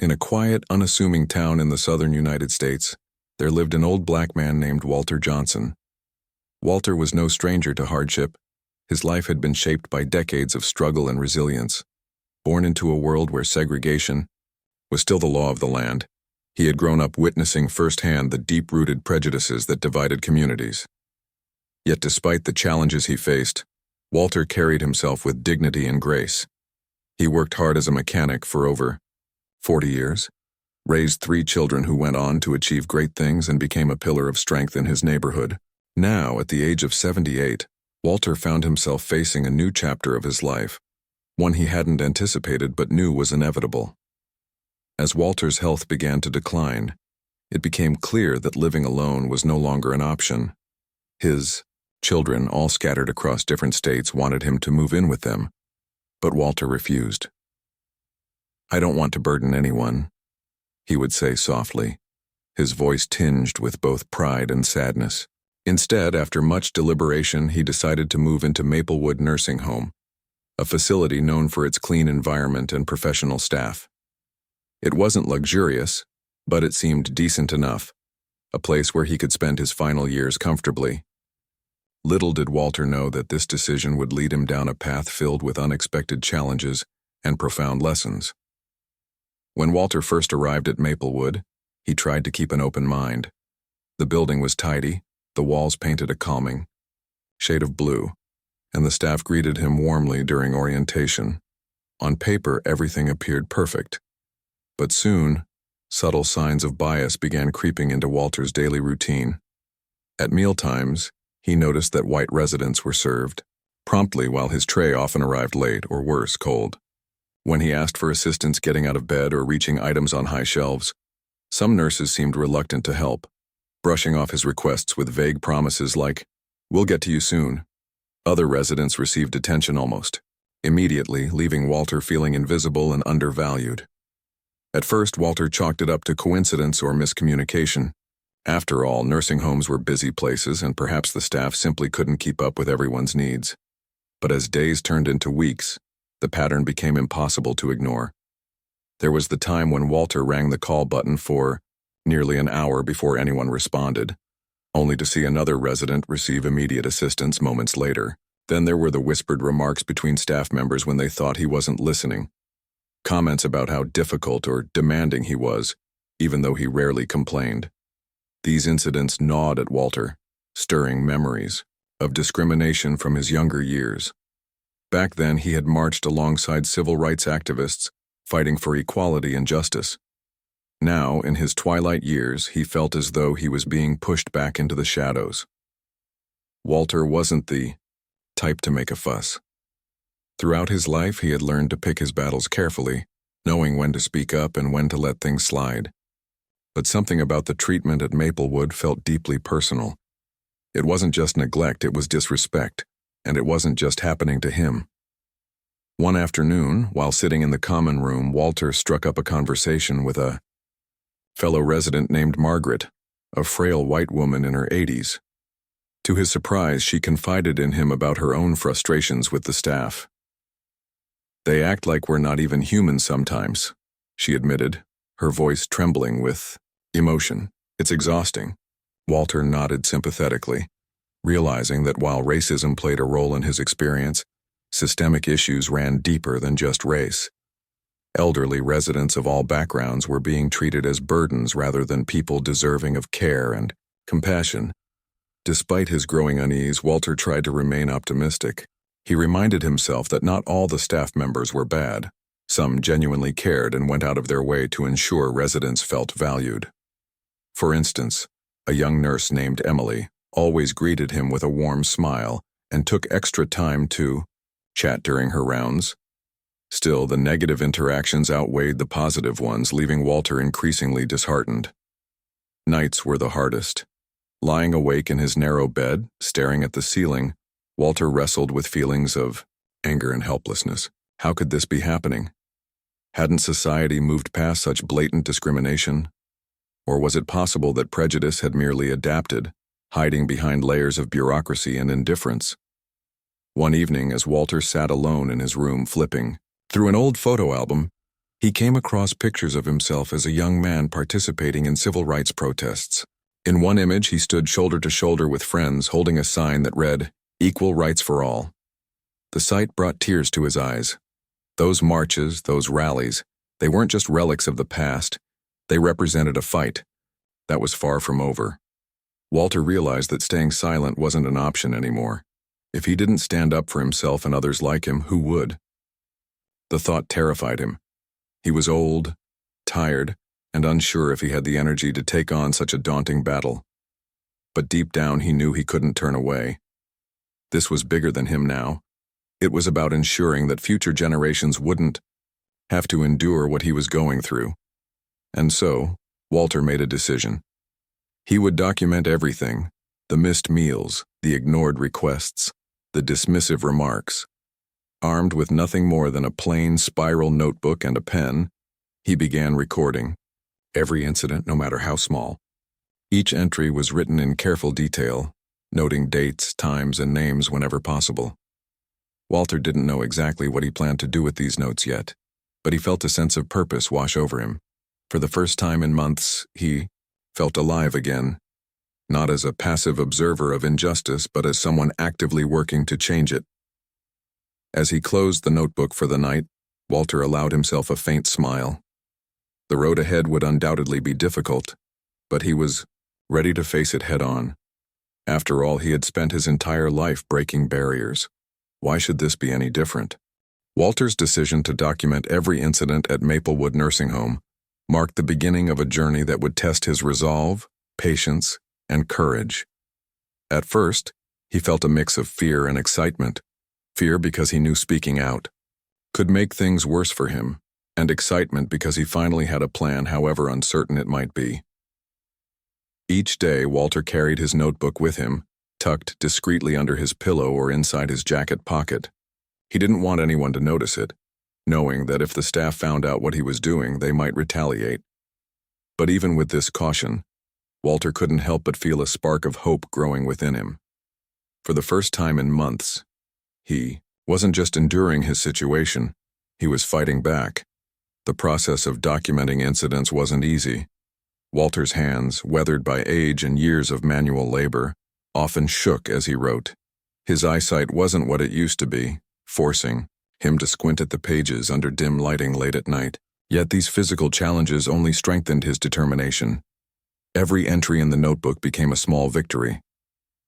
In a quiet, unassuming town in the southern United States, there lived an old black man named Walter Johnson. Walter was no stranger to hardship. His life had been shaped by decades of struggle and resilience. Born into a world where segregation was still the law of the land, he had grown up witnessing firsthand the deep-rooted prejudices that divided communities. Yet despite the challenges he faced, Walter carried himself with dignity and grace. He worked hard as a mechanic for over 40 years, raised 3 children who went on to achieve great things and became a pillar of strength in his neighborhood. Now, at the age of 78, Walter found himself facing a new chapter of his life, one he hadn't anticipated but knew was inevitable. As Walter's health began to decline, it became clear that living alone was no longer an option. His children, all scattered across different states, wanted him to move in with them, but Walter refused. "I don't want to burden anyone," he would say softly, his voice tinged with both pride and sadness. Instead, after much deliberation, he decided to move into Maplewood Nursing Home, a facility known for its clean environment and professional staff. It wasn't luxurious, but it seemed decent enough, a place where he could spend his final years comfortably. Little did Walter know that this decision would lead him down a path filled with unexpected challenges and profound lessons. When Walter first arrived at Maplewood, he tried to keep an open mind. The building was tidy, the walls painted a calming shade of blue, and the staff greeted him warmly during orientation. On paper, everything appeared perfect. But soon, subtle signs of bias began creeping into Walter's daily routine. At mealtimes, he noticed that white residents were served promptly while his tray often arrived late or worse, cold. When he asked for assistance getting out of bed or reaching items on high shelves, some nurses seemed reluctant to help, brushing off his requests with vague promises like, "We'll get to you soon." Other residents received attention almost immediately, leaving Walter feeling invisible and undervalued. At first, Walter chalked it up to coincidence or miscommunication. After all, nursing homes were busy places, and perhaps the staff simply couldn't keep up with everyone's needs. But as days turned into weeks, the pattern became impossible to ignore. There was the time when Walter rang the call button for nearly an hour before anyone responded, only to see another resident receive immediate assistance moments later. Then there were the whispered remarks between staff members when they thought he wasn't listening. Comments about how difficult or demanding he was, even though he rarely complained. These incidents gnawed at Walter, stirring memories of discrimination from his younger years. Back then, he had marched alongside civil rights activists, fighting for equality and justice. Now, in his twilight years, he felt as though he was being pushed back into the shadows. Walter wasn't the type to make a fuss. Throughout his life, he had learned to pick his battles carefully, knowing when to speak up and when to let things slide. But something about the treatment at Maplewood felt deeply personal. It wasn't just neglect, it was disrespect, and it wasn't just happening to him. One afternoon, while sitting in the common room, Walter struck up a conversation with a fellow resident named Margaret, a frail white woman in her 80s. To his surprise, she confided in him about her own frustrations with the staff. "They act like we're not even human sometimes," she admitted, her voice trembling with emotion. "It's exhausting." Walter nodded sympathetically, realizing that while racism played a role in his experience, systemic issues ran deeper than just race. Elderly residents of all backgrounds were being treated as burdens rather than people deserving of care and compassion. Despite his growing unease, Walter tried to remain optimistic. He reminded himself that not all the staff members were bad. Some genuinely cared and went out of their way to ensure residents felt valued. For instance, a young nurse named Emily always greeted him with a warm smile and took extra time to chat during her rounds. Still, the negative interactions outweighed the positive ones, leaving Walter increasingly disheartened. Nights were the hardest. Lying awake in his narrow bed, staring at the ceiling, Walter wrestled with feelings of anger and helplessness. How could this be happening? Hadn't society moved past such blatant discrimination? Or was it possible that prejudice had merely adapted, hiding behind layers of bureaucracy and indifference? One evening, as Walter sat alone in his room flipping through an old photo album, He came across pictures of himself as a young man participating in civil rights protests. In one image, he stood shoulder to shoulder with friends holding a sign that read, "Equal rights for all." The sight brought tears to his eyes. Those marches, those rallies, they weren't just relics of the past. They represented a fight that was far from over. Walter realized that staying silent wasn't an option anymore. If he didn't stand up for himself and others like him, who would? The thought terrified him. He was old, tired, and unsure if he had the energy to take on such a daunting battle. But deep down he knew he couldn't turn away. This was bigger than him now. It was about ensuring that future generations wouldn't have to endure what he was going through. And so, Walter made a decision. He would document everything: the missed meals, the ignored requests, the dismissive remarks. Armed with nothing more than a plain spiral notebook and a pen, he began recording every incident, no matter how small. Each entry was written in careful detail, noting dates, times, and names whenever possible. Walter didn't know exactly what he planned to do with these notes yet, but he felt a sense of purpose wash over him. For the first time in months, he felt alive again, not as a passive observer of injustice, but as someone actively working to change it. As he closed the notebook for the night, Walter allowed himself a faint smile. The road ahead would undoubtedly be difficult, but he was ready to face it head-on. After all, he had spent his entire life breaking barriers. Why should this be any different? Walter's decision to document every incident at Maplewood Nursing Home marked the beginning of a journey that would test his resolve, patience, and courage. At first, he felt a mix of fear and excitement. Fear because he knew speaking out could make things worse for him, and excitement because he finally had a plan, however uncertain it might be. Each day, Walter carried his notebook with him, tucked discreetly under his pillow or inside his jacket pocket. He didn't want anyone to notice it, knowing that if the staff found out what he was doing, they might retaliate. But even with this caution, Walter couldn't help but feel a spark of hope growing within him. For the first time in months, he wasn't just enduring his situation, he was fighting back. The process of documenting incidents wasn't easy. Walter's hands, weathered by age and years of manual labor, often shook as he wrote. His eyesight wasn't what it used to be, forcing him to squint at the pages under dim lighting late at night. Yet these physical challenges only strengthened his determination. Every entry in the notebook became a small victory,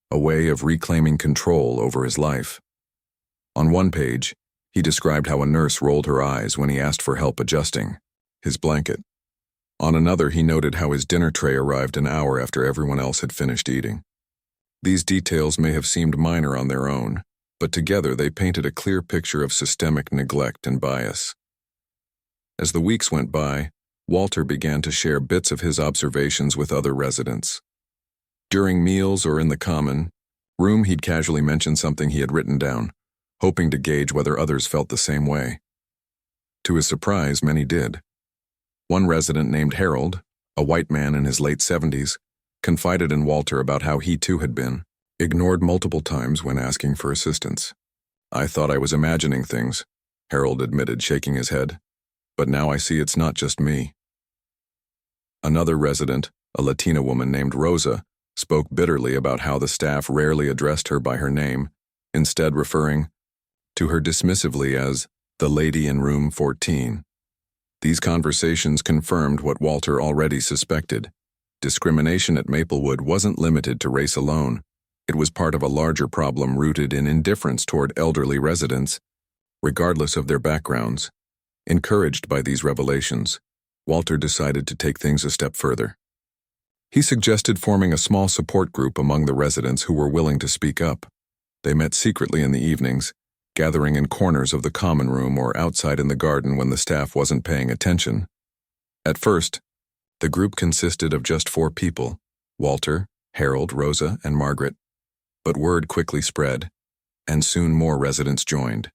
a way of reclaiming control over his life. On one page, he described how a nurse rolled her eyes when he asked for help adjusting his blanket. On another, he noted how his dinner tray arrived an hour after everyone else had finished eating. These details may have seemed minor on their own, but together they painted a clear picture of systemic neglect and bias. As the weeks went by, Walter began to share bits of his observations with other residents. During meals or in the common room, he'd casually mention something he had written down, hoping to gauge whether others felt the same way. To his surprise, many did. One resident named Harold, a white man in his late 70s, confided in Walter about how he too had been ignored multiple times when asking for assistance. "I thought I was imagining things," Harold admitted, shaking his head. "But now I see it's not just me." Another resident, a Latina woman named Rosa, spoke bitterly about how the staff rarely addressed her by her name, instead referring to her dismissively as the lady in room 14. These conversations confirmed what Walter already suspected. Discrimination at Maplewood wasn't limited to race alone. It was part of a larger problem rooted in indifference toward elderly residents, regardless of their backgrounds. Encouraged by these revelations, Walter decided to take things a step further. He suggested forming a small support group among the residents who were willing to speak up. They met secretly in the evenings, gathering in corners of the common room or outside in the garden when the staff wasn't paying attention. At first, the group consisted of just 4 people: Walter, Harold, Rosa, and Margaret. But word quickly spread, and soon more residents joined.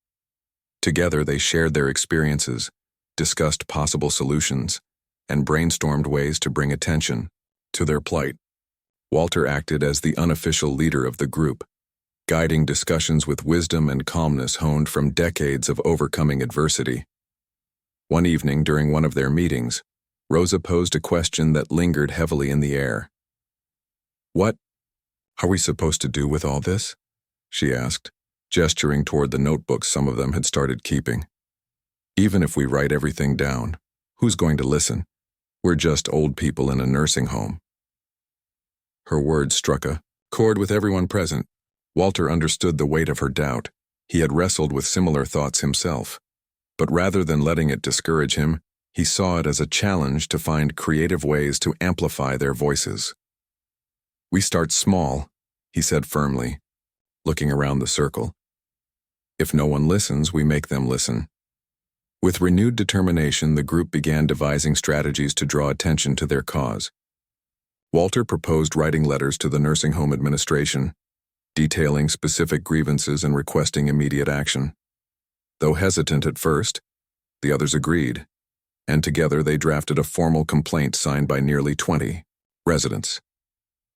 Together they shared their experiences, discussed possible solutions, and brainstormed ways to bring attention to their plight. Walter acted as the unofficial leader of the group, guiding discussions with wisdom and calmness honed from decades of overcoming adversity. One evening during one of their meetings, Rosa posed a question that lingered heavily in the air. "What are we supposed to do with all this?" she asked, gesturing toward the notebooks some of them had started keeping. "Even if we write everything down, who's going to listen? We're just old people in a nursing home." Her words struck a chord with everyone present. Walter understood the weight of her doubt. He had wrestled with similar thoughts himself. But rather than letting it discourage him, he saw it as a challenge to find creative ways to amplify their voices. "We start small," he said firmly, looking around the circle. "If no one listens, we make them listen." With renewed determination, the group began devising strategies to draw attention to their cause. Walter proposed writing letters to the nursing home administration, detailing specific grievances and requesting immediate action. Though hesitant at first, the others agreed, and together they drafted a formal complaint signed by nearly 20 residents.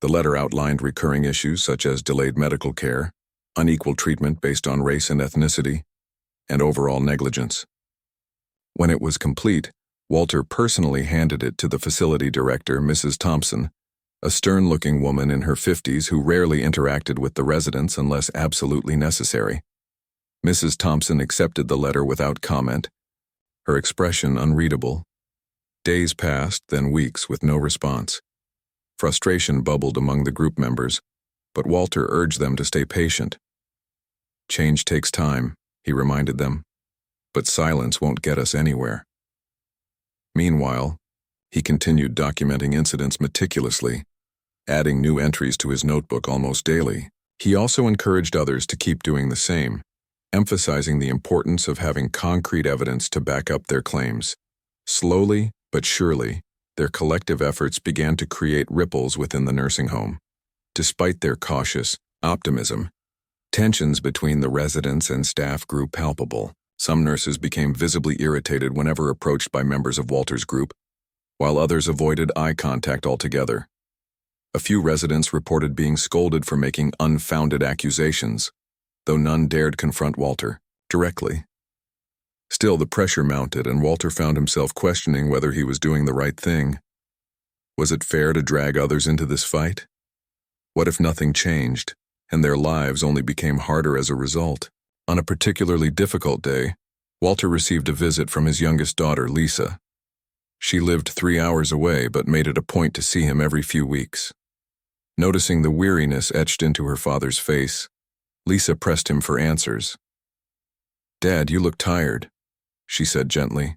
The letter outlined recurring issues such as delayed medical care, unequal treatment based on race and ethnicity, and overall negligence. When it was complete, Walter personally handed it to the facility director, Mrs. Thompson, a stern-looking woman in her 50s who rarely interacted with the residents unless absolutely necessary. Mrs. Thompson accepted the letter without comment, her expression unreadable. Days passed, then weeks, with no response. Frustration bubbled among the group members, but Walter urged them to stay patient. "Change takes time," he reminded them, "but silence won't get us anywhere." Meanwhile, he continued documenting incidents meticulously, adding new entries to his notebook almost daily. He also encouraged others to keep doing the same, emphasizing the importance of having concrete evidence to back up their claims. Slowly but surely, their collective efforts began to create ripples within the nursing home. Despite their cautious optimism, tensions between the residents and staff grew palpable. Some nurses became visibly irritated whenever approached by members of Walter's group, while others avoided eye contact altogether. A few residents reported being scolded for making unfounded accusations, though none dared confront Walter directly. Still, the pressure mounted, and Walter found himself questioning whether he was doing the right thing. Was it fair to drag others into this fight? What if nothing changed, and their lives only became harder as a result? On a particularly difficult day, Walter received a visit from his youngest daughter, Lisa. She lived 3 hours away, but made it a point to see him every few weeks. Noticing the weariness etched into her father's face, Lisa pressed him for answers. "Dad, you look tired," she said gently.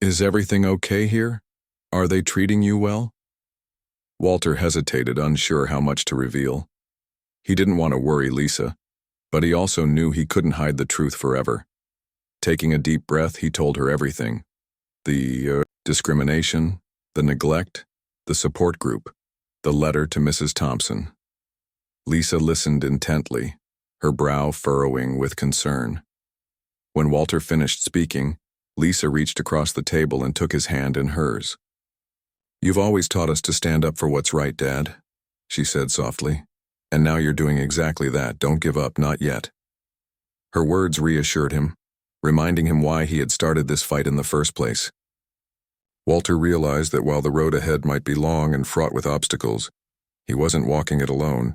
"Is everything okay here? Are they treating you well?" Walter hesitated, unsure how much to reveal. He didn't want to worry Lisa, but he also knew he couldn't hide the truth forever. Taking a deep breath, he told her everything. The discrimination, the neglect, the support group, the letter to Mrs. Thompson. Lisa listened intently, her brow furrowing with concern. When Walter finished speaking, Lisa reached across the table and took his hand in hers. "You've always taught us to stand up for what's right, Dad," she said softly. "And now you're doing exactly that. Don't give up, not yet." Her words reassured him, reminding him why he had started this fight in the first place. Walter realized that while the road ahead might be long and fraught with obstacles, he wasn't walking it alone.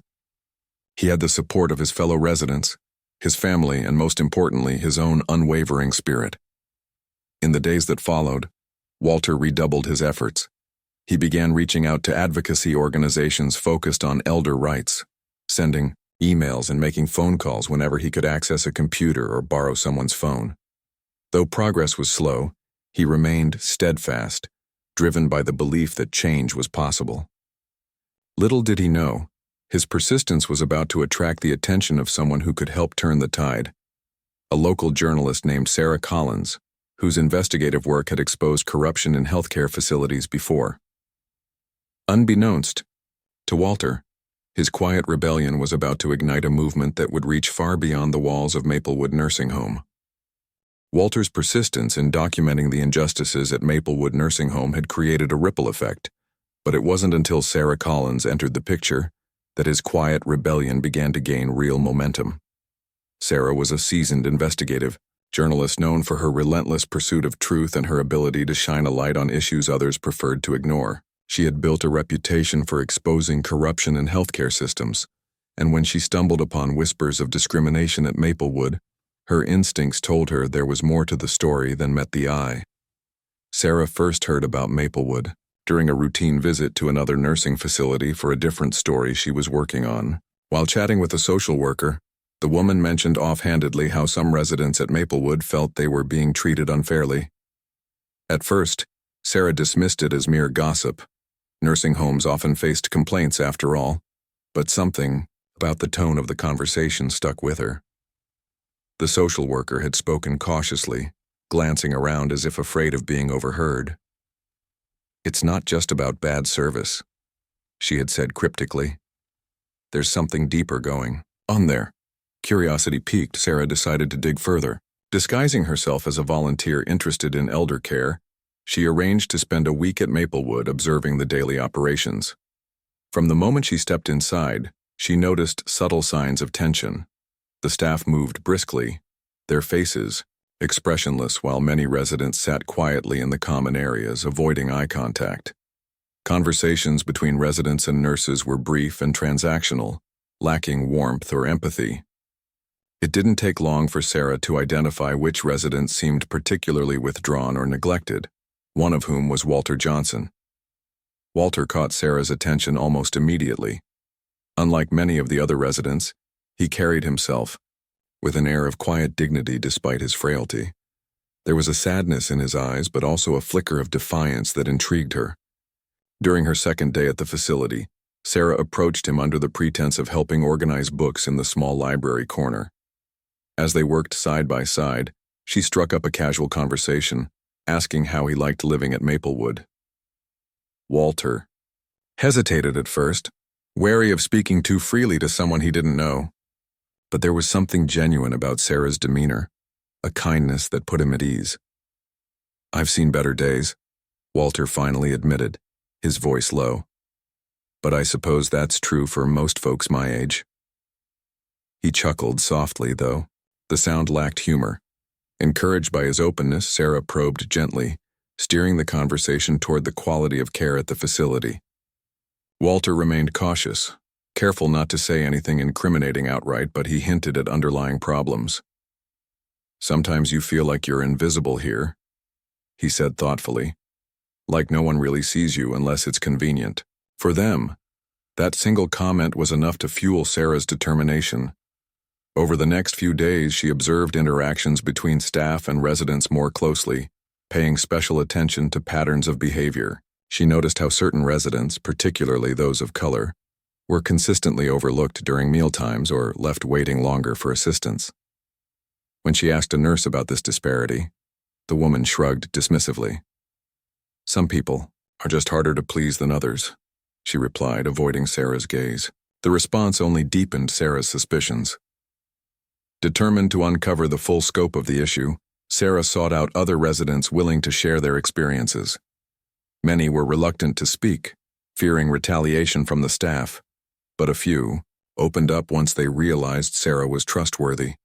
He had the support of his fellow residents, his family, and most importantly, his own unwavering spirit. In the days that followed, Walter redoubled his efforts. He began reaching out to advocacy organizations focused on elder rights, sending emails and making phone calls whenever he could access a computer or borrow someone's phone. Though progress was slow, he remained steadfast, driven by the belief that change was possible. Little did he know, his persistence was about to attract the attention of someone who could help turn the tide. A local journalist named Sarah Collins, whose investigative work had exposed corruption in healthcare facilities before. Unbeknownst to Walter, his quiet rebellion was about to ignite a movement that would reach far beyond the walls of Maplewood Nursing Home. Walter's persistence in documenting the injustices at Maplewood Nursing Home had created a ripple effect, but it wasn't until Sarah Collins entered the picture that his quiet rebellion began to gain real momentum. Sarah was a seasoned investigative journalist known for her relentless pursuit of truth and her ability to shine a light on issues others preferred to ignore. She had built a reputation for exposing corruption in healthcare systems, and when she stumbled upon whispers of discrimination at Maplewood, her instincts told her there was more to the story than met the eye. Sarah first heard about Maplewood during a routine visit to another nursing facility for a different story she was working on. While chatting with a social worker, the woman mentioned offhandedly how some residents at Maplewood felt they were being treated unfairly. At first, Sarah dismissed it as mere gossip. Nursing homes often faced complaints after all, but something about the tone of the conversation stuck with her. The social worker had spoken cautiously, glancing around as if afraid of being overheard. "It's not just about bad service," she had said cryptically. "There's something deeper going on there." Curiosity piqued, Sarah decided to dig further. Disguising herself as a volunteer interested in elder care, she arranged to spend a week at Maplewood observing the daily operations. From the moment she stepped inside, she noticed subtle signs of tension. The staff moved briskly, their faces expressionless, while many residents sat quietly in the common areas, avoiding eye contact. Conversations between residents and nurses were brief and transactional, lacking warmth or empathy. It didn't take long for Sarah to identify which residents seemed particularly withdrawn or neglected, one of whom was Walter Johnson. Walter caught Sarah's attention almost immediately. Unlike many of the other residents, he carried himself with an air of quiet dignity despite his frailty. There was a sadness in his eyes, but also a flicker of defiance that intrigued her. During her second day at the facility, Sarah approached him under the pretense of helping organize books in the small library corner. As they worked side by side, she struck up a casual conversation, asking how he liked living at Maplewood. Walter hesitated at first, wary of speaking too freely to someone he didn't know. But there was something genuine about Sarah's demeanor, a kindness that put him at ease. "I've seen better days," Walter finally admitted, his voice low. "But I suppose that's true for most folks my age." He chuckled softly, though. The sound lacked humor. Encouraged by his openness, Sarah probed gently, steering the conversation toward the quality of care at the facility. Walter remained cautious, careful not to say anything incriminating outright, but he hinted at underlying problems. "Sometimes you feel like you're invisible here," he said thoughtfully. "Like no one really sees you unless it's convenient." For them, that single comment was enough to fuel Sarah's determination. Over the next few days, she observed interactions between staff and residents more closely, paying special attention to patterns of behavior. She noticed how certain residents, particularly those of color, were consistently overlooked during mealtimes or left waiting longer for assistance. When she asked a nurse about this disparity, the woman shrugged dismissively. "Some people are just harder to please than others," she replied, avoiding Sarah's gaze. The response only deepened Sarah's suspicions. Determined to uncover the full scope of the issue, Sarah sought out other residents willing to share their experiences. Many were reluctant to speak, fearing retaliation from the staff, but a few opened up once they realized Sarah was trustworthy.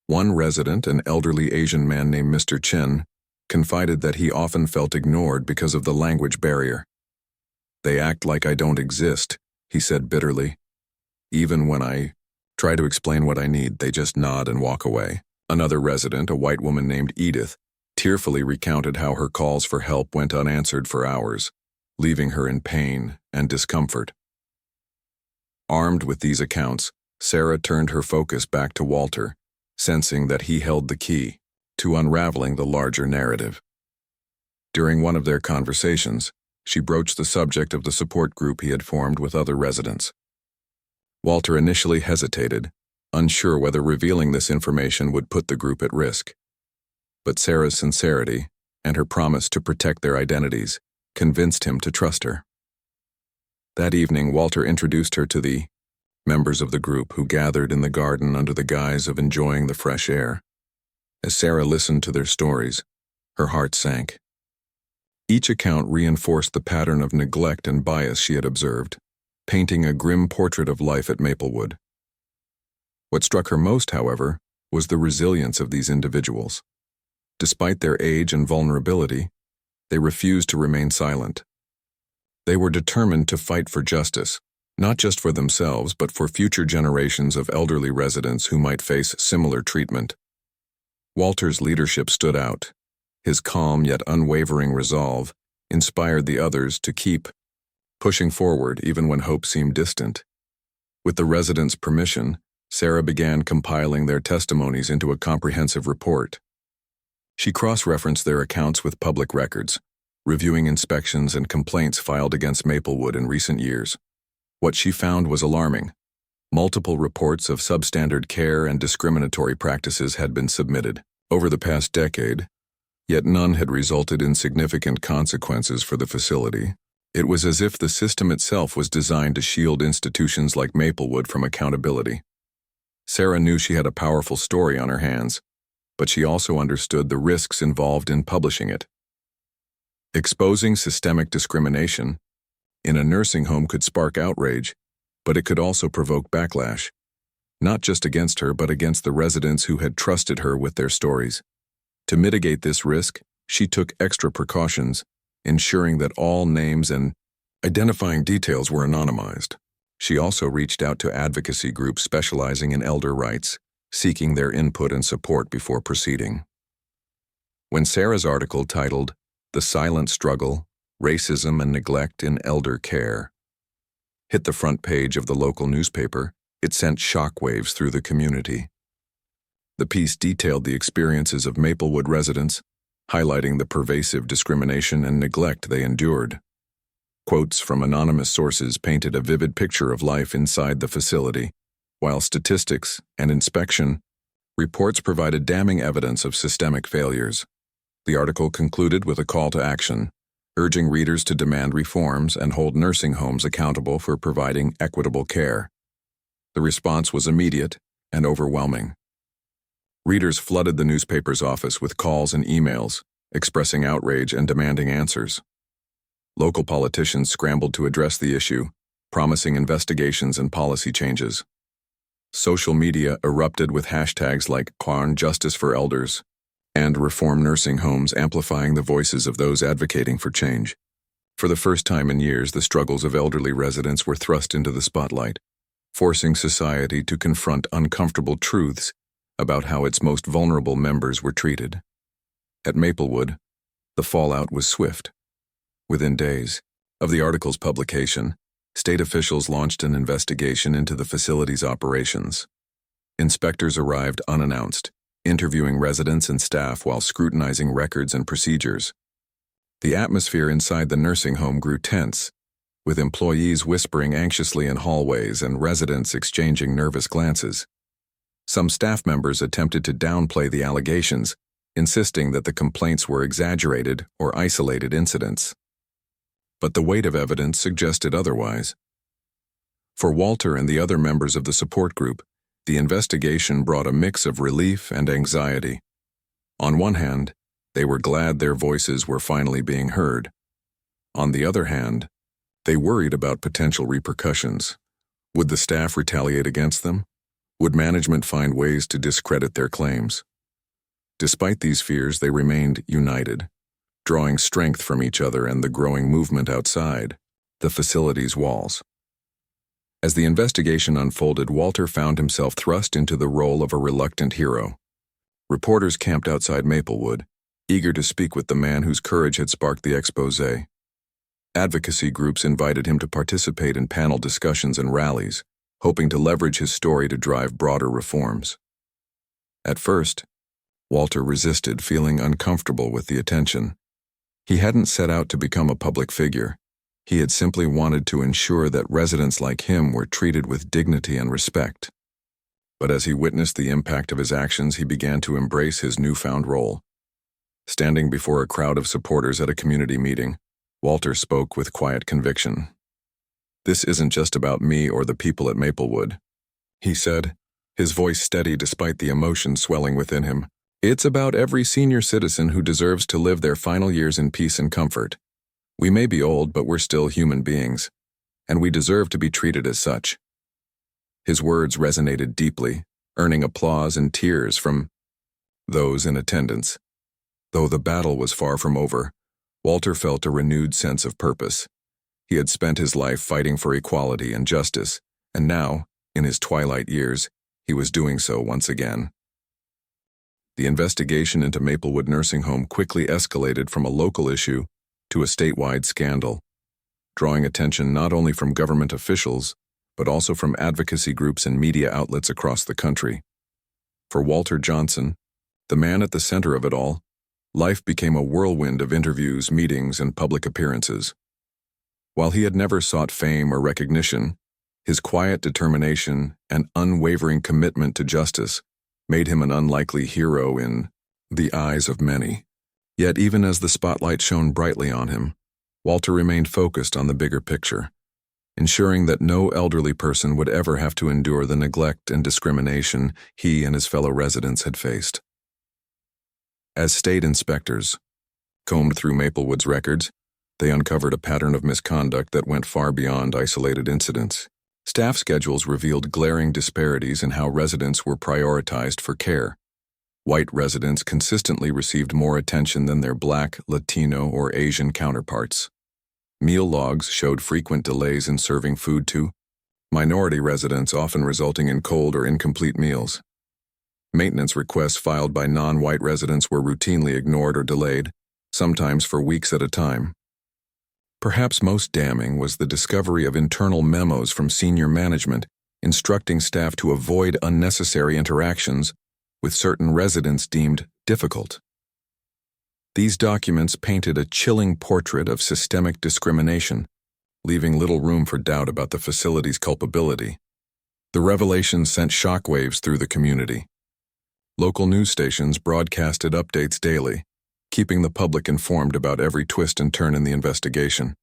One resident, an elderly Asian man named Mr. Chen, confided that he often felt ignored because of the language barrier. "They act like I don't exist," he said bitterly. "Even when I try to explain what I need, they just nod and walk away." Another resident, a white woman named Edith, tearfully recounted how her calls for help went unanswered for hours, leaving her in pain and discomfort. Armed with these accounts, Sarah turned her focus back to Walter, sensing that he held the key to unraveling the larger narrative. During one of their conversations, she broached the subject of the support group he had formed with other residents. Walter initially hesitated, unsure whether revealing this information would put the group at risk. But Sarah's sincerity and her promise to protect their identities convinced him to trust her. That evening, Walter introduced her to the members of the group who gathered in the garden under the guise of enjoying the fresh air. As Sarah listened to their stories, her heart sank. Each account reinforced the pattern of neglect and bias she had observed, painting a grim portrait of life at Maplewood. What struck her most, however, was the resilience of these individuals. Despite their age and vulnerability, they refused to remain silent. They were determined to fight for justice, not just for themselves but for future generations of elderly residents who might face similar treatment. Walter's leadership stood out. His calm yet unwavering resolve inspired the others to keep pushing forward even when hope seemed distant. With the residents' permission, Sarah began compiling their testimonies into a comprehensive report. She cross-referenced their accounts with public records, reviewing inspections and complaints filed against Maplewood in recent years. What she found was alarming. Multiple reports of substandard care and discriminatory practices had been submitted over the past decade, yet none had resulted in significant consequences for the facility. It was as if the system itself was designed to shield institutions like Maplewood from accountability. Sarah knew she had a powerful story on her hands, but she also understood the risks involved in publishing it. Exposing systemic discrimination in a nursing home could spark outrage, but it could also provoke backlash, not just against her but against the residents who had trusted her with their stories. To mitigate this risk, she took extra precautions, ensuring that all names and identifying details were anonymized. She also reached out to advocacy groups specializing in elder rights, seeking their input and support before proceeding. When Sarah's article titled "The Silent Struggle, Racism and Neglect in Elder Care" hit the front page of the local newspaper, it sent shockwaves through the community. The piece detailed the experiences of Maplewood residents, highlighting the pervasive discrimination and neglect they endured. Quotes from anonymous sources painted a vivid picture of life inside the facility, while statistics and inspection reports provided damning evidence of systemic failures. The article concluded with a call to action, urging readers to demand reforms and hold nursing homes accountable for providing equitable care. The response was immediate and overwhelming. Readers flooded the newspaper's office with calls and emails, expressing outrage and demanding answers. Local politicians scrambled to address the issue, promising investigations and policy changes. Social media erupted with hashtags like #Justice for Elders and "Reform Nursing Homes," amplifying the voices of those advocating for change. For the first time in years, the struggles of elderly residents were thrust into the spotlight, forcing society to confront uncomfortable truths about how its most vulnerable members were treated. At Maplewood, the fallout was swift. Within days of the article's publication, state officials launched an investigation into the facility's operations. Inspectors arrived unannounced, interviewing residents and staff while scrutinizing records and procedures. The atmosphere inside the nursing home grew tense, with employees whispering anxiously in hallways and residents exchanging nervous glances. Some staff members attempted to downplay the allegations, insisting that the complaints were exaggerated or isolated incidents. But the weight of evidence suggested otherwise. For Walter and the other members of the support group, the investigation brought a mix of relief and anxiety. On one hand, they were glad their voices were finally being heard. On the other hand, they worried about potential repercussions. Would the staff retaliate against them? Would management find ways to discredit their claims? Despite these fears, they remained united, drawing strength from each other and the growing movement outside the facility's walls. As the investigation unfolded, Walter found himself thrust into the role of a reluctant hero. Reporters camped outside Maplewood, eager to speak with the man whose courage had sparked the exposé. Advocacy groups invited him to participate in panel discussions and rallies, hoping to leverage his story to drive broader reforms. At first, Walter resisted, feeling uncomfortable with the attention. He hadn't set out to become a public figure. He had simply wanted to ensure that residents like him were treated with dignity and respect. But as he witnessed the impact of his actions, he began to embrace his newfound role. Standing before a crowd of supporters at a community meeting, Walter spoke with quiet conviction. "This isn't just about me or the people at Maplewood," he said, his voice steady despite the emotion swelling within him. "It's about every senior citizen who deserves to live their final years in peace and comfort. We may be old, but we're still human beings, and we deserve to be treated as such." His words resonated deeply, earning applause and tears from those in attendance. Though the battle was far from over, Walter felt a renewed sense of purpose. He had spent his life fighting for equality and justice, and now, in his twilight years, he was doing so once again. The investigation into Maplewood Nursing Home quickly escalated from a local issue to a statewide scandal, drawing attention not only from government officials, but also from advocacy groups and media outlets across the country. For Walter Johnson, the man at the center of it all, life became a whirlwind of interviews, meetings, and public appearances. While he had never sought fame or recognition, his quiet determination and unwavering commitment to justice made him an unlikely hero in the eyes of many. Yet even as the spotlight shone brightly on him, Walter remained focused on the bigger picture, ensuring that no elderly person would ever have to endure the neglect and discrimination he and his fellow residents had faced. As state inspectors combed through Maplewood's records, they uncovered a pattern of misconduct that went far beyond isolated incidents. Staff schedules revealed glaring disparities in how residents were prioritized for care. White residents consistently received more attention than their Black, Latino, or Asian counterparts. Meal logs showed frequent delays in serving food to minority residents, often resulting in cold or incomplete meals. Maintenance requests filed by non-white residents were routinely ignored or delayed, sometimes for weeks at a time. Perhaps most damning was the discovery of internal memos from senior management instructing staff to avoid unnecessary interactions with certain residents deemed difficult. These documents painted a chilling portrait of systemic discrimination, leaving little room for doubt about the facility's culpability. The revelations sent shockwaves through the community. Local news stations broadcasted updates daily, keeping the public informed about every twist and turn in the investigation.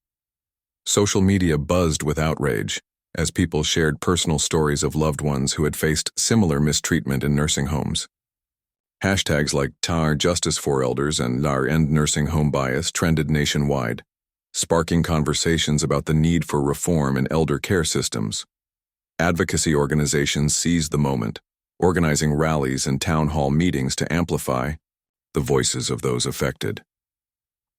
Social media buzzed with outrage as people shared personal stories of loved ones who had faced similar mistreatment in nursing homes. Hashtags like tar justice for elders and nar end nursing home bias trended nationwide, sparking conversations about the need for reform in elder care systems. Advocacy organizations seized the moment, organizing rallies and town hall meetings to amplify the voices of those affected.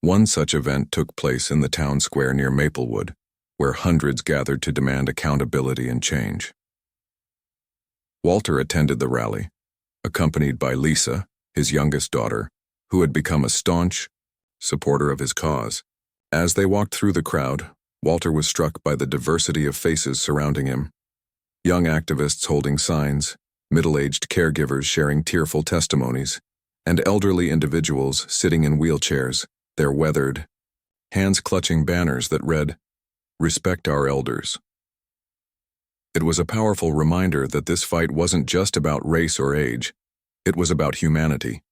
One such event took place in the town square near Maplewood, where hundreds gathered to demand accountability and change. Walter attended the rally, accompanied by Lisa, his youngest daughter, who had become a staunch supporter of his cause. As they walked through the crowd, Walter was struck by the diversity of faces surrounding him. Young activists holding signs, middle-aged caregivers sharing tearful testimonies, and elderly individuals sitting in wheelchairs, their weathered hands clutching banners that read, "Respect our elders." It was a powerful reminder that this fight wasn't just about race or age, it was about humanity.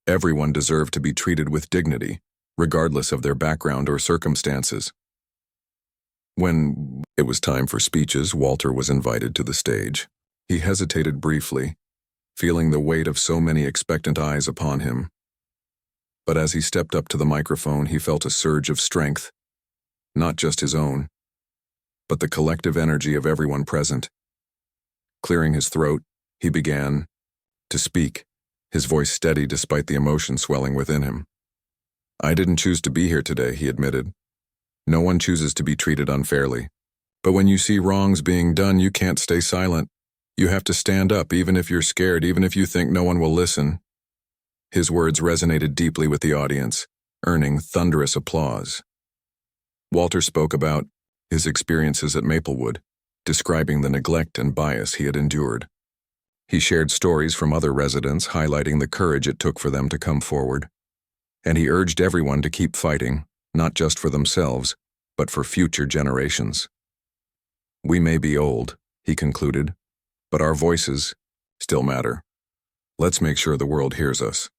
Everyone deserved to be treated with dignity, regardless of their background or circumstances. When it was time for speeches, Walter was invited to the stage. He hesitated briefly, feeling the weight of so many expectant eyes upon him. But as he stepped up to the microphone, he felt a surge of strength, not just his own, but the collective energy of everyone present. Clearing his throat, he began to speak, his voice steady despite the emotion swelling within him. "I didn't choose to be here today," he admitted. "No one chooses to be treated unfairly. But when you see wrongs being done, you can't stay silent. You have to stand up, even if you're scared, even if you think no one will listen." His words resonated deeply with the audience, earning thunderous applause. Walter spoke about his experiences at Maplewood, describing the neglect and bias he had endured. He shared stories from other residents, highlighting the courage it took for them to come forward. And he urged everyone to keep fighting, not just for themselves, but for future generations. "We may be old," he concluded, "but our voices still matter. Let's make sure the world hears us."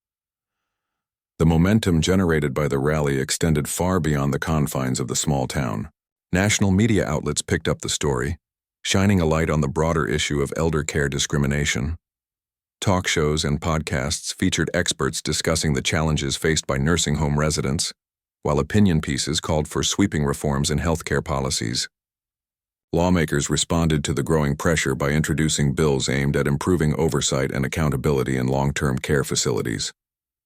The momentum generated by the rally extended far beyond the confines of the small town. National media outlets picked up the story, shining a light on the broader issue of elder care discrimination. Talk shows and podcasts featured experts discussing the challenges faced by nursing home residents, while opinion pieces called for sweeping reforms in healthcare policies. Lawmakers responded to the growing pressure by introducing bills aimed at improving oversight and accountability in long-term care facilities.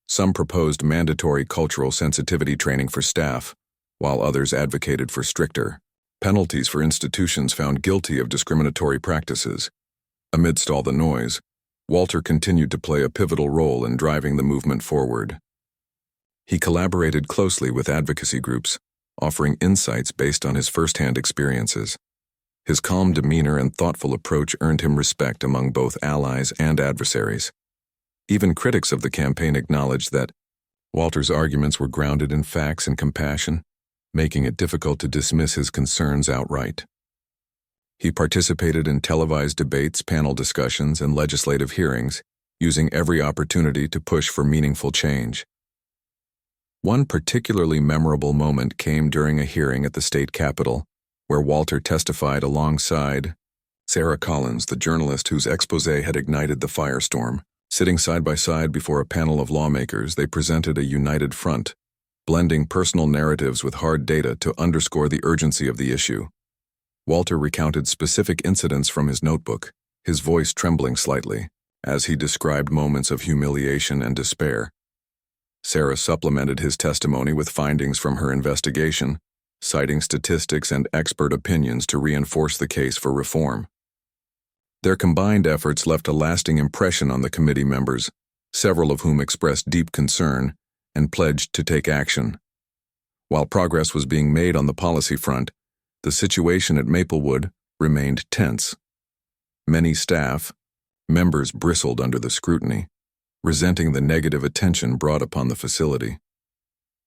Some proposed mandatory cultural sensitivity training for staff, while others advocated for stricter penalties for institutions found guilty of discriminatory practices. Amidst all the noise, Walter continued to play a pivotal role in driving the movement forward. He collaborated closely with advocacy groups, offering insights based on his first-hand experiences. His calm demeanor and thoughtful approach earned him respect among both allies and adversaries. Even critics of the campaign acknowledged that Walter's arguments were grounded in facts and compassion, making it difficult to dismiss his concerns outright. He participated in televised debates, panel discussions, and legislative hearings, using every opportunity to push for meaningful change. One particularly memorable moment came during a hearing at the state capitol, where Walter testified alongside Sarah Collins, the journalist whose exposé had ignited the firestorm. Sitting side by side before a panel of lawmakers, they presented a united front, blending personal narratives with hard data to underscore the urgency of the issue. Walter recounted specific incidents from his notebook, his voice trembling slightly, as he described moments of humiliation and despair. Sarah supplemented his testimony with findings from her investigation, citing statistics and expert opinions to reinforce the case for reform. Their combined efforts left a lasting impression on the committee members, several of whom expressed deep concern and pledged to take action. While progress was being made on the policy front, the situation at Maplewood remained tense. Many staff members bristled under the scrutiny, resenting the negative attention brought upon the facility.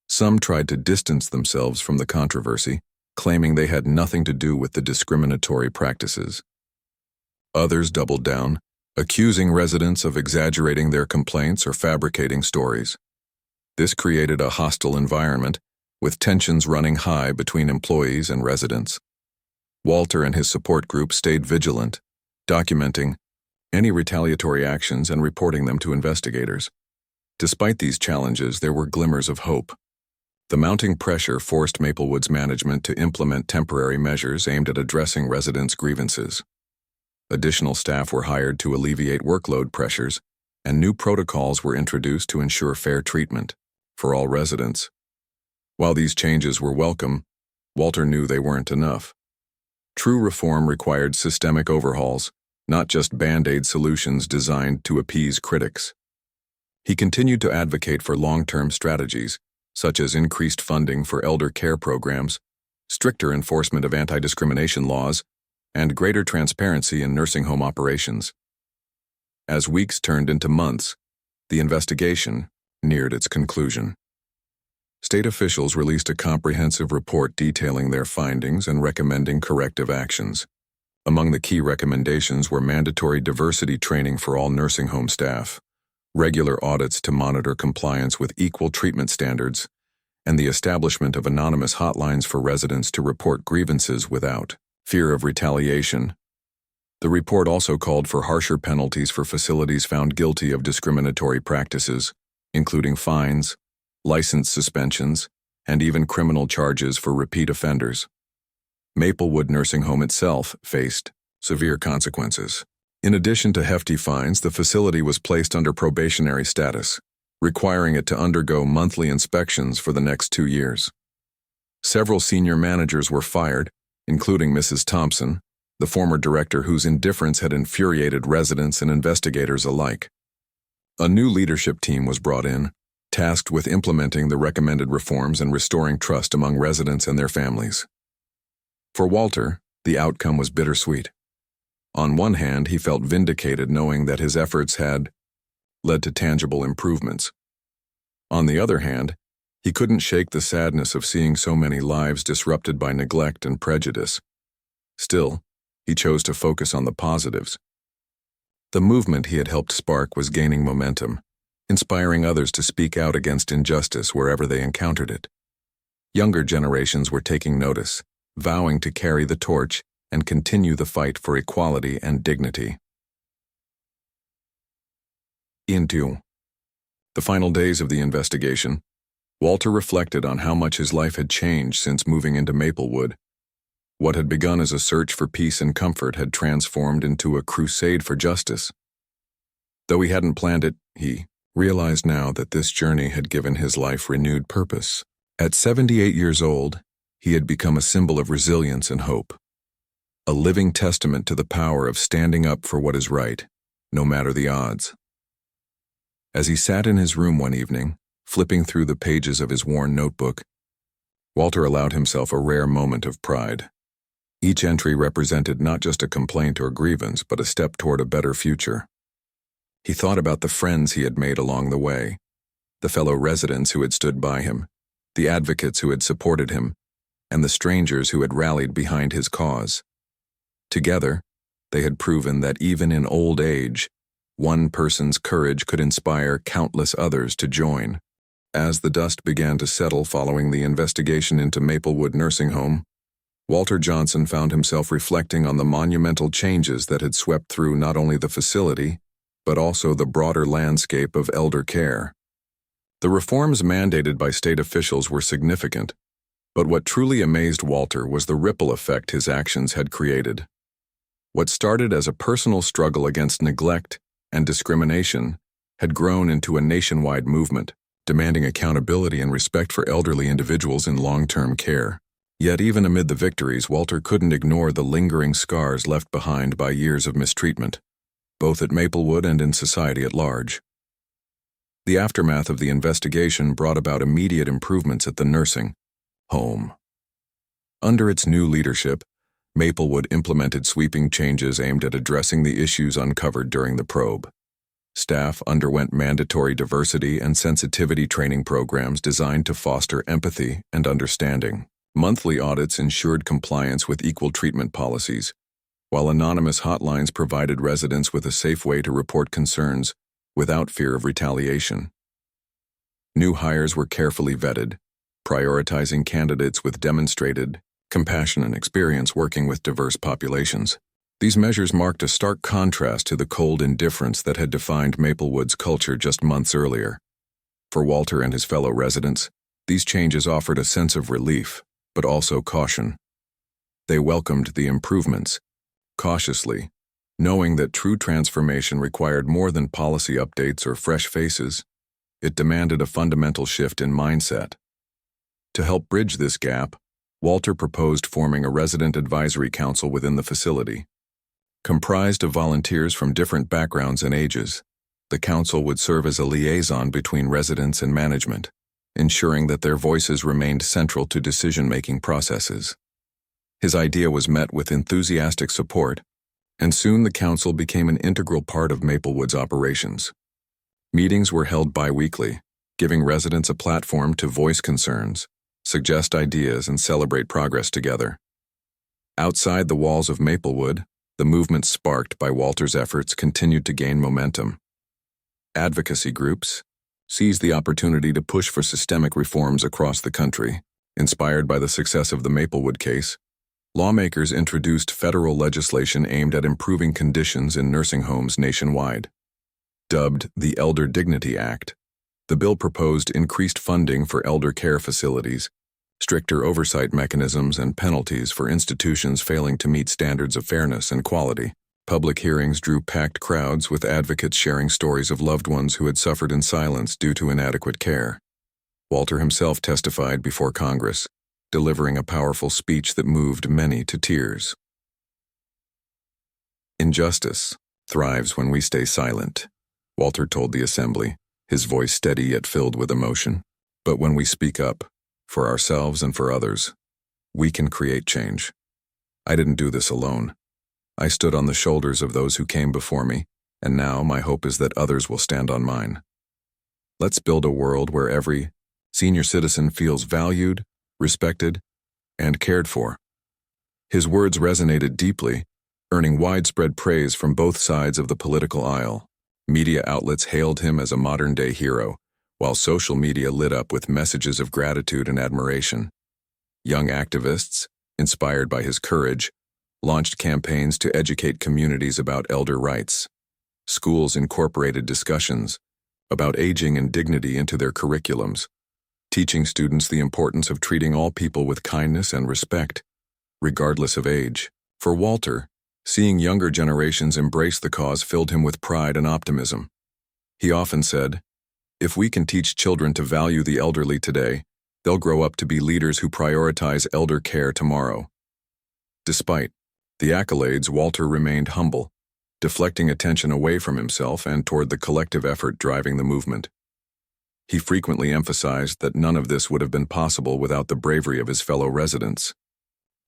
Some tried to distance themselves from the controversy, claiming they had nothing to do with the discriminatory practices. Others doubled down, accusing residents of exaggerating their complaints or fabricating stories. This created a hostile environment, with tensions running high between employees and residents. Walter and his support group stayed vigilant, documenting any retaliatory actions and reporting them to investigators. Despite these challenges, there were glimmers of hope. The mounting pressure forced Maplewood's management to implement temporary measures aimed at addressing residents' grievances. Additional staff were hired to alleviate workload pressures, and new protocols were introduced to ensure fair treatment for all residents. While these changes were welcome, Walter knew they weren't enough. True reform required systemic overhauls, not just band-aid solutions designed to appease critics. He continued to advocate for long-term strategies, such as increased funding for elder care programs, stricter enforcement of anti-discrimination laws, and greater transparency in nursing home operations. As weeks turned into months, the investigation neared its conclusion. State officials released a comprehensive report detailing their findings and recommending corrective actions. Among the key recommendations were mandatory diversity training for all nursing home staff, regular audits to monitor compliance with equal treatment standards, and the establishment of anonymous hotlines for residents to report grievances without fear of retaliation. The report also called for harsher penalties for facilities found guilty of discriminatory practices, including fines, license suspensions, and even criminal charges for repeat offenders. Maplewood Nursing Home itself faced severe consequences. In addition to hefty fines, the facility was placed under probationary status, requiring it to undergo monthly inspections for the next 2 years. Several senior managers were fired, including Mrs. Thompson, the former director whose indifference had infuriated residents and investigators alike. A new leadership team was brought in, tasked with implementing the recommended reforms and restoring trust among residents and their families. For Walter, the outcome was bittersweet. On one hand, he felt vindicated knowing that his efforts had led to tangible improvements. On the other hand, he couldn't shake the sadness of seeing so many lives disrupted by neglect and prejudice. Still, he chose to focus on the positives. The movement he had helped spark was gaining momentum, inspiring others to speak out against injustice wherever they encountered it. Younger generations were taking notice, vowing to carry the torch and continue the fight for equality and dignity. Into the final days of the investigation, Walter reflected on how much his life had changed since moving into Maplewood. What had begun as a search for peace and comfort had transformed into a crusade for justice. Though he hadn't planned it, he realized now that this journey had given his life renewed purpose. At 78 years old, he had become a symbol of resilience and hope, a living testament to the power of standing up for what is right, no matter the odds. As he sat in his room one evening, flipping through the pages of his worn notebook, Walter allowed himself a rare moment of pride. Each entry represented not just a complaint or grievance, but a step toward a better future. He thought about the friends he had made along the way, the fellow residents who had stood by him, the advocates who had supported him, and the strangers who had rallied behind his cause. Together, they had proven that even in old age, one person's courage could inspire countless others to join. As the dust began to settle following the investigation into Maplewood Nursing Home, Walter Johnson found himself reflecting on the monumental changes that had swept through not only the facility, but also the broader landscape of elder care. The reforms mandated by state officials were significant, but what truly amazed Walter was the ripple effect his actions had created. What started as a personal struggle against neglect and discrimination had grown into a nationwide movement, demanding accountability and respect for elderly individuals in long-term care. Yet even amid the victories, Walter couldn't ignore the lingering scars left behind by years of mistreatment, both at Maplewood and in society at large. The aftermath of the investigation brought about immediate improvements at the nursing home. Under its new leadership, Maplewood implemented sweeping changes aimed at addressing the issues uncovered during the probe. Staff underwent mandatory diversity and sensitivity training programs designed to foster empathy and understanding. Monthly audits ensured compliance with equal treatment policies, while anonymous hotlines provided residents with a safe way to report concerns without fear of retaliation. New hires were carefully vetted, prioritizing candidates with demonstrated compassion and experience working with diverse populations. These measures marked a stark contrast to the cold indifference that had defined Maplewood's culture just months earlier. For Walter and his fellow residents, these changes offered a sense of relief, but also caution. They welcomed the improvements, cautiously, knowing that true transformation required more than policy updates or fresh faces. It demanded a fundamental shift in mindset. To help bridge this gap, Walter proposed forming a resident advisory council within the facility. Comprised of volunteers from different backgrounds and ages, the council would serve as a liaison between residents and management, ensuring that their voices remained central to decision-making processes. His idea was met with enthusiastic support, and soon the council became an integral part of Maplewood's operations. Meetings were held bi-weekly, giving residents a platform to voice concerns, suggest ideas, and celebrate progress together. Outside the walls of Maplewood, the movement sparked by Walter's efforts continued to gain momentum. Advocacy groups seized the opportunity to push for systemic reforms across the country. Inspired by the success of the Maplewood case, lawmakers introduced federal legislation aimed at improving conditions in nursing homes nationwide. Dubbed the Elder Dignity Act, the bill proposed increased funding for elder care facilities, stricter oversight mechanisms, and penalties for institutions failing to meet standards of fairness and quality. Public hearings drew packed crowds, with advocates sharing stories of loved ones who had suffered in silence due to inadequate care. Walter himself testified before Congress, delivering a powerful speech that moved many to tears. Injustice thrives when we stay silent, Walter told the assembly, his voice steady yet filled with emotion. But when we speak up, for ourselves and for others, we can create change. I didn't do this alone. I stood on the shoulders of those who came before me, and now my hope is that others will stand on mine. Let's build a world where every senior citizen feels valued, respected, and cared for. His words resonated deeply, earning widespread praise from both sides of the political aisle. Media outlets hailed him as a modern-day hero, while social media lit up with messages of gratitude and admiration. Young activists, inspired by his courage, launched campaigns to educate communities about elder rights. Schools incorporated discussions about aging and dignity into their curriculums, teaching students the importance of treating all people with kindness and respect, regardless of age. For Walter, seeing younger generations embrace the cause filled him with pride and optimism. He often said, "If we can teach children to value the elderly today, they'll grow up to be leaders who prioritize elder care tomorrow." Despite the accolades, Walter remained humble, deflecting attention away from himself and toward the collective effort driving the movement. He frequently emphasized that none of this would have been possible without the bravery of his fellow residents,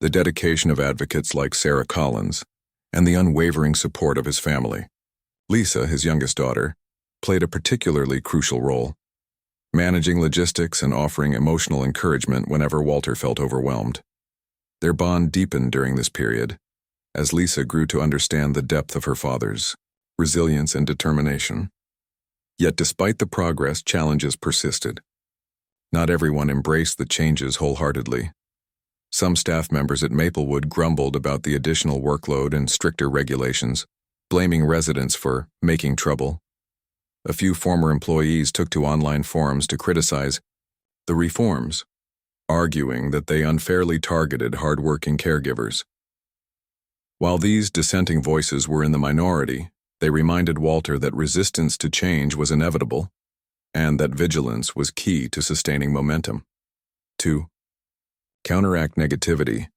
the dedication of advocates like Sarah Collins, and the unwavering support of his family. Lisa, his youngest daughter, played a particularly crucial role, managing logistics and offering emotional encouragement whenever Walter felt overwhelmed. Their bond deepened during this period, as Lisa grew to understand the depth of her father's resilience and determination. Yet despite the progress, challenges persisted. Not everyone embraced the changes wholeheartedly. Some staff members at Maplewood grumbled about the additional workload and stricter regulations, blaming residents for making trouble. A few former employees took to online forums to criticize the reforms, arguing that they unfairly targeted hardworking caregivers. While these dissenting voices were in the minority, they reminded Walter that resistance to change was inevitable, and that vigilance was key to sustaining momentum. To counteract negativity,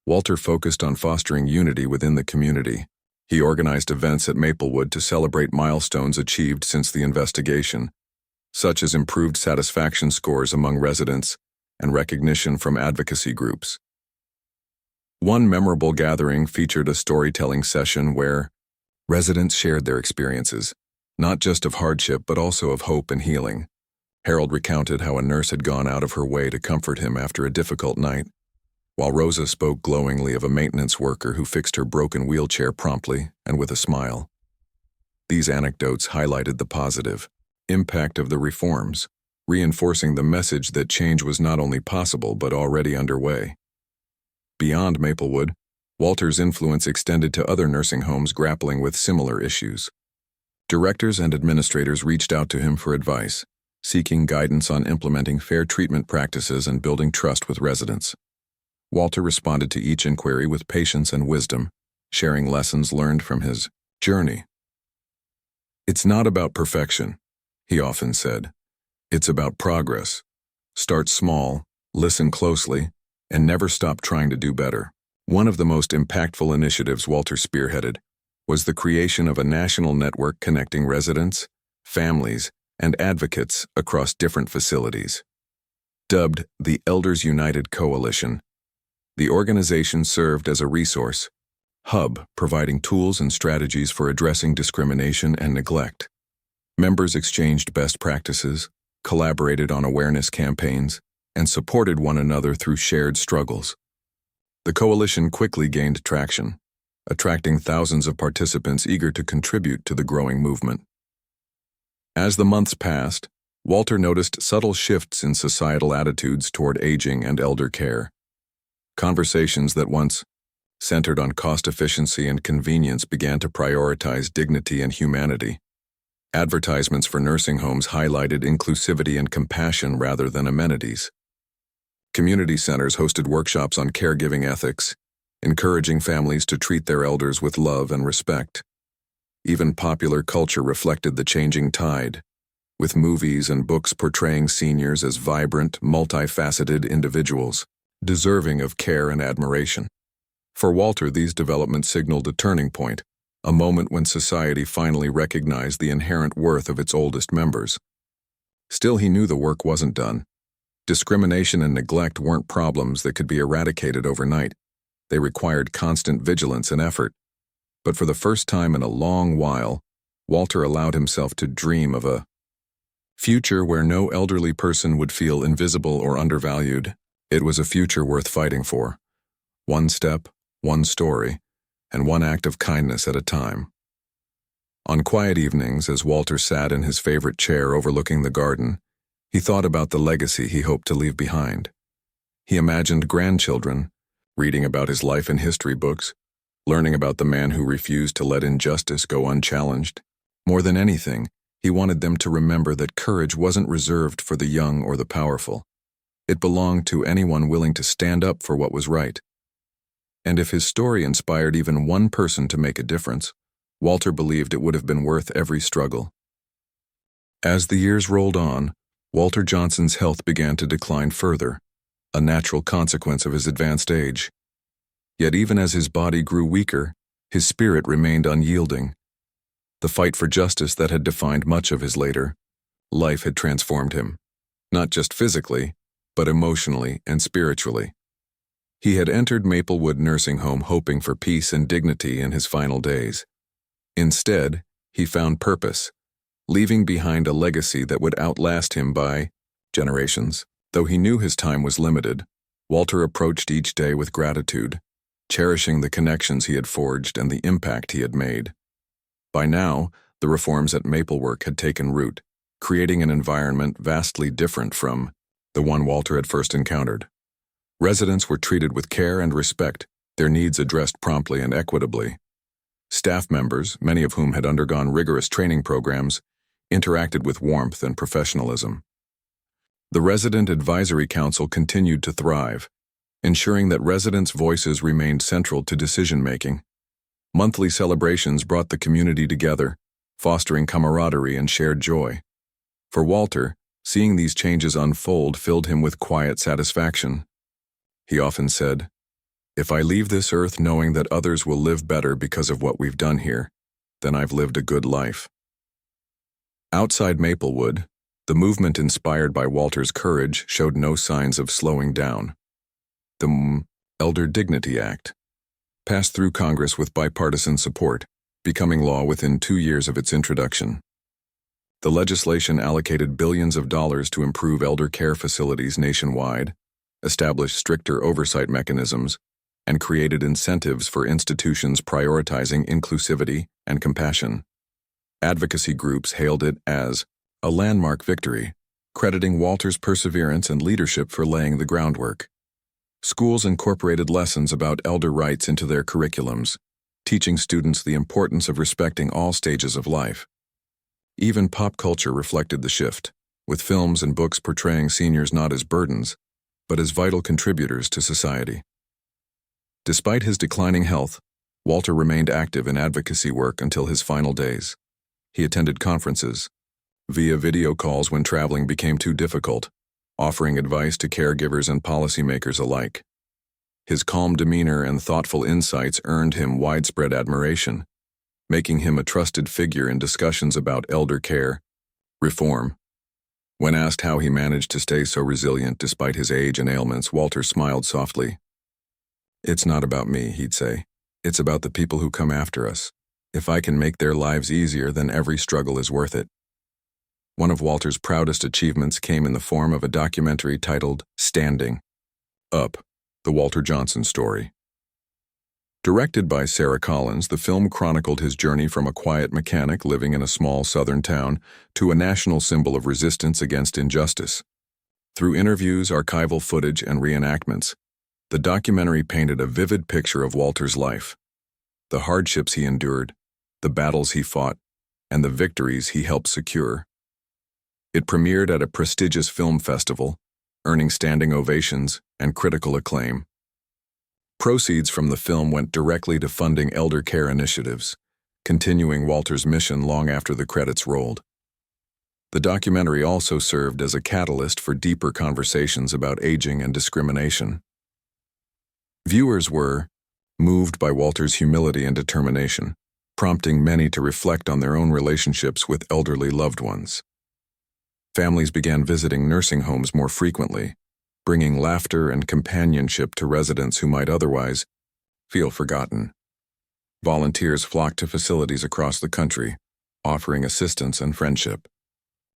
Walter focused on fostering unity within the community. He organized events at Maplewood to celebrate milestones achieved since the investigation, such as improved satisfaction scores among residents and recognition from advocacy groups. One memorable gathering featured a storytelling session where residents shared their experiences, not just of hardship but also of hope and healing. Harold recounted how a nurse had gone out of her way to comfort him after a difficult night, while Rosa spoke glowingly of a maintenance worker who fixed her broken wheelchair promptly and with a smile. These anecdotes highlighted the positive impact of the reforms, reinforcing the message that change was not only possible but already underway. Beyond Maplewood, Walter's influence extended to other nursing homes grappling with similar issues. Directors and administrators reached out to him for advice, seeking guidance on implementing fair treatment practices and building trust with residents. Walter responded to each inquiry with patience and wisdom, sharing lessons learned from his journey. "It's not about perfection," he often said. "It's about progress. Start small, listen closely, and never stop trying to do better." One of the most impactful initiatives Walter spearheaded was the creation of a national network connecting residents, families, and advocates across different facilities. Dubbed the Elders United Coalition, the organization served as a resource hub providing tools and strategies for addressing discrimination and neglect. Members exchanged best practices, collaborated on awareness campaigns, and supported one another through shared struggles. The coalition quickly gained traction, attracting thousands of participants eager to contribute to the growing movement. As the months passed, Walter noticed subtle shifts in societal attitudes toward aging and elder care. Conversations that once centered on cost efficiency and convenience began to prioritize dignity and humanity. Advertisements for nursing homes highlighted inclusivity and compassion rather than amenities. Community centers hosted workshops on caregiving ethics, encouraging families to treat their elders with love and respect. Even popular culture reflected the changing tide, with movies and books portraying seniors as vibrant, multifaceted individuals, deserving of care and admiration. For Walter, these developments signaled a turning point, a moment when society finally recognized the inherent worth of its oldest members. Still, he knew the work wasn't done. Discrimination and neglect weren't problems that could be eradicated overnight. They required constant vigilance and effort. But for the first time in a long while, Walter allowed himself to dream of a future where no elderly person would feel invisible or undervalued. It was a future worth fighting for. One step, one story, and one act of kindness at a time. On quiet evenings, as Walter sat in his favorite chair overlooking the garden, he thought about the legacy he hoped to leave behind. He imagined grandchildren, reading about his life in history books, learning about the man who refused to let injustice go unchallenged. More than anything, he wanted them to remember that courage wasn't reserved for the young or the powerful. It belonged to anyone willing to stand up for what was right. And if his story inspired even one person to make a difference, Walter believed it would have been worth every struggle. As the years rolled on, Walter Johnson's health began to decline further, a natural consequence of his advanced age. Yet even as his body grew weaker, his spirit remained unyielding. The fight for justice that had defined much of his later life had transformed him, not just physically, but emotionally and spiritually. He had entered Maplewood Nursing Home hoping for peace and dignity in his final days. Instead, he found purpose, leaving behind a legacy that would outlast him by generations. Though he knew his time was limited, Walter approached each day with gratitude, cherishing the connections he had forged and the impact he had made. By now, the reforms at Maplework had taken root, creating an environment vastly different from the one Walter had first encountered. Residents were treated with care and respect, their needs addressed promptly and equitably. Staff members, many of whom had undergone rigorous training programs, interacted with warmth and professionalism. The Resident Advisory Council continued to thrive, ensuring that residents' voices remained central to decision-making. Monthly celebrations brought the community together, fostering camaraderie and shared joy. For Walter, seeing these changes unfold filled him with quiet satisfaction. He often said, "If I leave this earth knowing that others will live better because of what we've done here, then I've lived a good life." Outside Maplewood, the movement inspired by Walter's courage showed no signs of slowing down. The Elder Dignity Act passed through Congress with bipartisan support, becoming law within 2 years of its introduction. The legislation allocated billions of dollars to improve elder care facilities nationwide, established stricter oversight mechanisms, and created incentives for institutions prioritizing inclusivity and compassion. Advocacy groups hailed it as a landmark victory, crediting Walter's perseverance and leadership for laying the groundwork. Schools incorporated lessons about elder rights into their curriculums, teaching students the importance of respecting all stages of life. Even pop culture reflected the shift, with films and books portraying seniors not as burdens, but as vital contributors to society. Despite his declining health, Walter remained active in advocacy work until his final days. He attended conferences, via video calls when traveling became too difficult, offering advice to caregivers and policymakers alike. His calm demeanor and thoughtful insights earned him widespread admiration, making him a trusted figure in discussions about elder care reform. When asked how he managed to stay so resilient despite his age and ailments, Walter smiled softly. "It's not about me," he'd say. "It's about the people who come after us. If I can make their lives easier, then every struggle is worth it." One of Walter's proudest achievements came in the form of a documentary titled Standing Up, The Walter Johnson Story. Directed by Sarah Collins, the film chronicled his journey from a quiet mechanic living in a small southern town to a national symbol of resistance against injustice. Through interviews, archival footage, and reenactments, the documentary painted a vivid picture of Walter's life, the hardships he endured, the battles he fought, and the victories he helped secure. It premiered at a prestigious film festival, earning standing ovations and critical acclaim. Proceeds from the film went directly to funding elder care initiatives, continuing Walter's mission long after the credits rolled. The documentary also served as a catalyst for deeper conversations about aging and discrimination. Viewers were moved by Walter's humility and determination, prompting many to reflect on their own relationships with elderly loved ones. Families began visiting nursing homes more frequently, bringing laughter and companionship to residents who might otherwise feel forgotten. Volunteers flocked to facilities across the country, offering assistance and friendship.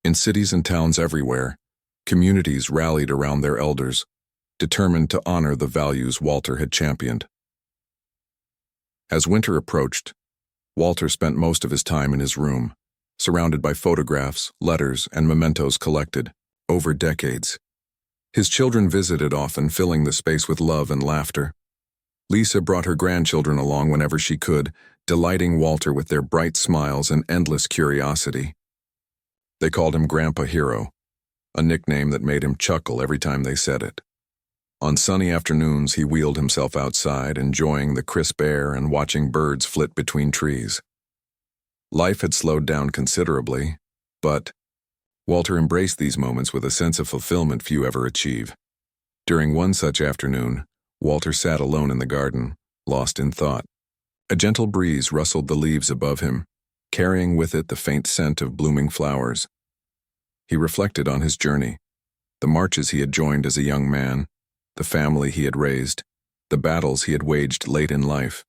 In cities and towns everywhere, communities rallied around their elders, determined to honor the values Walter had championed. As winter approached, Walter spent most of his time in his room, surrounded by photographs, letters, and mementos collected over decades. His children visited often, filling the space with love and laughter. Lisa brought her grandchildren along whenever she could, delighting Walter with their bright smiles and endless curiosity. They called him Grandpa Hero, a nickname that made him chuckle every time they said it. On sunny afternoons, he wheeled himself outside, enjoying the crisp air and watching birds flit between trees. Life had slowed down considerably, but Walter embraced these moments with a sense of fulfillment few ever achieve. During one such afternoon, Walter sat alone in the garden, lost in thought. A gentle breeze rustled the leaves above him, carrying with it the faint scent of blooming flowers. He reflected on his journey, the marches he had joined as a young man, the family he had raised, the battles he had waged late in life.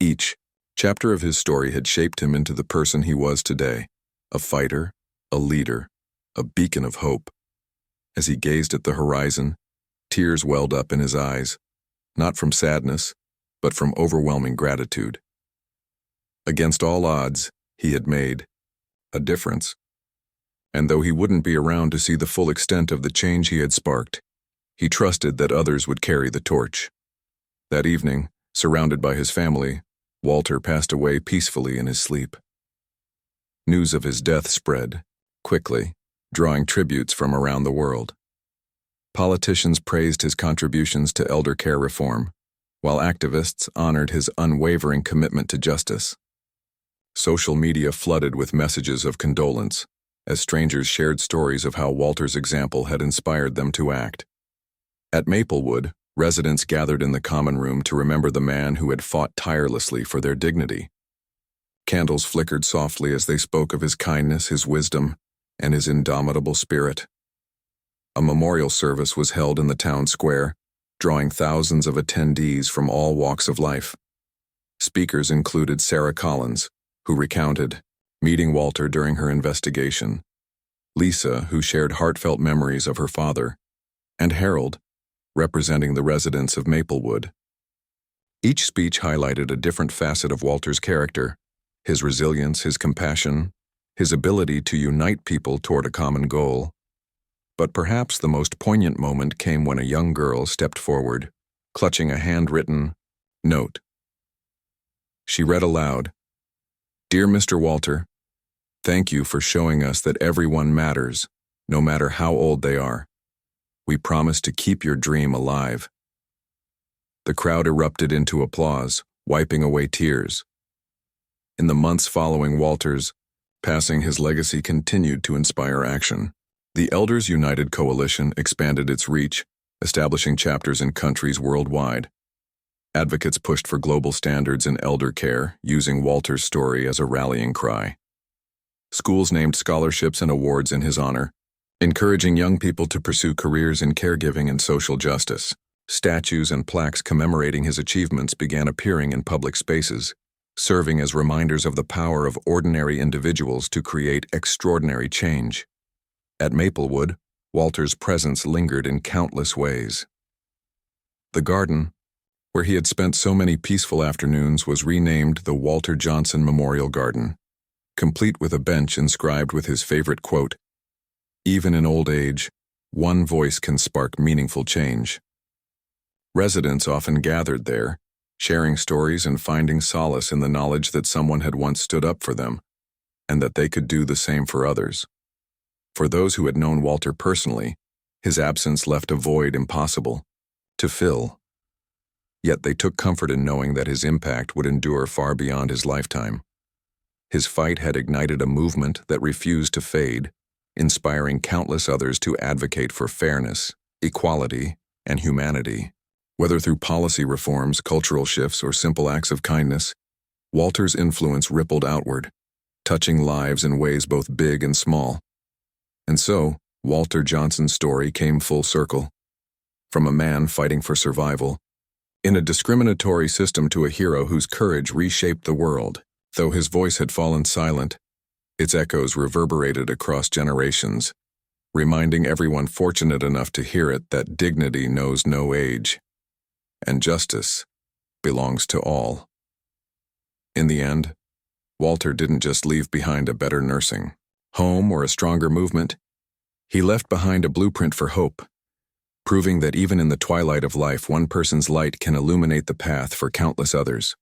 Each chapter of his story had shaped him into the person he was today, a fighter, a leader, a beacon of hope. As he gazed at the horizon, tears welled up in his eyes, not from sadness, but from overwhelming gratitude. Against all odds, he had made a difference. And though he wouldn't be around to see the full extent of the change he had sparked, he trusted that others would carry the torch. That evening, surrounded by his family, Walter passed away peacefully in his sleep. News of his death spread quickly, drawing tributes from around the world. Politicians praised his contributions to elder care reform, while activists honored his unwavering commitment to justice. Social media flooded with messages of condolence, as strangers shared stories of how Walter's example had inspired them to act. At Maplewood, residents gathered in the common room to remember the man who had fought tirelessly for their dignity. Candles flickered softly as they spoke of his kindness, his wisdom, and his indomitable spirit. A memorial service was held in the town square, drawing thousands of attendees from all walks of life. Speakers included Sarah Collins, who recounted meeting Walter during her investigation, Lisa, who shared heartfelt memories of her father, and Harold, representing the residents of Maplewood. Each speech highlighted a different facet of Walter's character, his resilience, his compassion, his ability to unite people toward a common goal. But perhaps the most poignant moment came when a young girl stepped forward, clutching a handwritten note. She read aloud, "Dear Mr. Walter, thank you for showing us that everyone matters, no matter how old they are. We promise to keep your dream alive." The crowd erupted into applause, wiping away tears. In the months following Walter's passing, his legacy continued to inspire action. The Elders United Coalition expanded its reach, establishing chapters in countries worldwide. Advocates pushed for global standards in elder care, using Walter's story as a rallying cry. Schools named scholarships and awards in his honor, encouraging young people to pursue careers in caregiving and social justice. Statues and plaques commemorating his achievements began appearing in public spaces, serving as reminders of the power of ordinary individuals to create extraordinary change. At Maplewood, Walter's presence lingered in countless ways. The garden, where he had spent so many peaceful afternoons, was renamed the Walter Johnson Memorial Garden, complete with a bench inscribed with his favorite quote, "Even in old age, one voice can spark meaningful change." Residents often gathered there, sharing stories and finding solace in the knowledge that someone had once stood up for them, and that they could do the same for others. For those who had known Walter personally, his absence left a void impossible to fill. Yet they took comfort in knowing that his impact would endure far beyond his lifetime. His fight had ignited a movement that refused to fade, inspiring countless others to advocate for fairness, equality, and humanity. Whether through policy reforms, cultural shifts, or simple acts of kindness, Walter's influence rippled outward, touching lives in ways both big and small. And so, Walter Johnson's story came full circle. From a man fighting for survival in a discriminatory system to a hero whose courage reshaped the world. Though his voice had fallen silent, its echoes reverberated across generations, reminding everyone fortunate enough to hear it that dignity knows no age, and justice belongs to all. In the end, Walter didn't just leave behind a better nursing home or a stronger movement. He left behind a blueprint for hope, proving that even in the twilight of life, one person's light can illuminate the path for countless others.